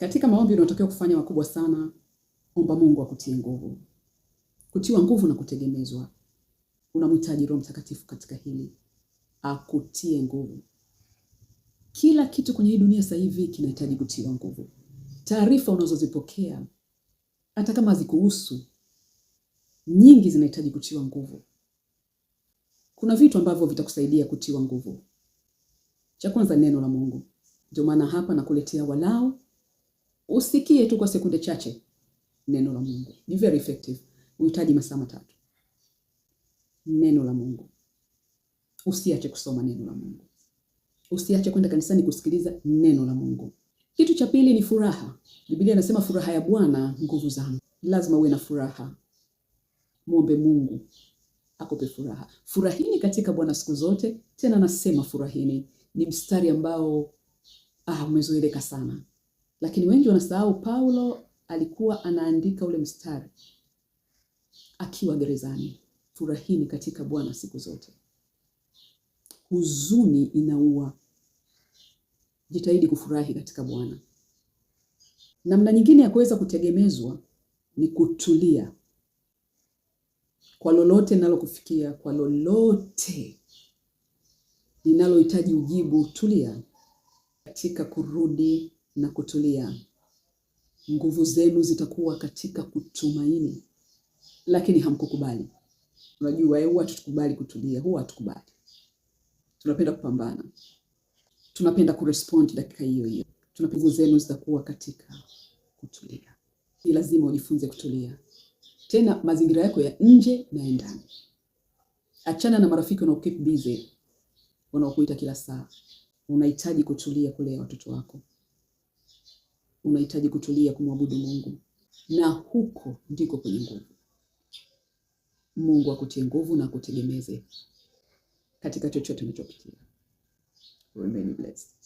Katika maombi unatakiwa kufanya makubwa sana. Omba Mungu akutie nguvu. Kutiwa nguvu na kutegemezwa. Unamhitaji Roho Mtakatifu katika hili. Akutie nguvu. Kila kitu kwenye hii dunia sasa hivi kinahitaji kutiwa nguvu. Taarifa unazozipokea hata kama hazikuhusu, nyingi zinahitaji kutiwa nguvu. Kuna vitu ambavyo vitakusaidia kutiwa nguvu. Cha kwanza neno la Mungu. Ndio maana hapa nakuletea walau usikie tu kwa sekunde chache neno la Mungu. Ni very effective. Unahitaji masaa 3. Neno la Mungu. Usiache kusoma neno la Mungu. Usiache kwenda kanisani kusikiliza neno la Mungu. Kitu cha pili ni furaha. Biblia inasema furaha ya Bwana nguvu zangu. Lazima uwe na furaha. Muombe Mungu akupe furaha. Furahini katika Bwana siku zote. Tena nasema furahini. Ni mstari ambao umezoeleka sana. Lakini wengi wanasahau Paulo alikuwa anaandika ule mstari akiwa gerezani. Furahini katika Bwana siku zote. Huzuni inaua. Jitahidi kufurahi katika Bwana. Namna nyingine ya kuweza kutegemezwa ni kutulia. Kwa lolote linalokufikia, kwa lolote linalohitaji ujibu, tulia. Katika kurudi na kutulia, nguvu zenu zitakuwa katika kutumaini. Lakini hamkukubali. Unajua huwa hatukubali kutulia, huwa hatukubali. Tunapenda kupambana. Tunapenda kurespond dakika hiyo hiyo. Nguvu zenu zitakuwa katika kutulia. Ni lazima ujifunze kutulia. Tena mazingira yako ya nje na ya ndani. Achana na marafiki wanaokeep busy, wanaokuita kila saa. Unahitaji kutulia kulea watoto wako. Unahitaji kutulia kumwabudu Mungu. Na huko ndiko kwenye nguvu. Mungu akutie nguvu na akutegemeze katika chochote unachopitia. Remain blessed.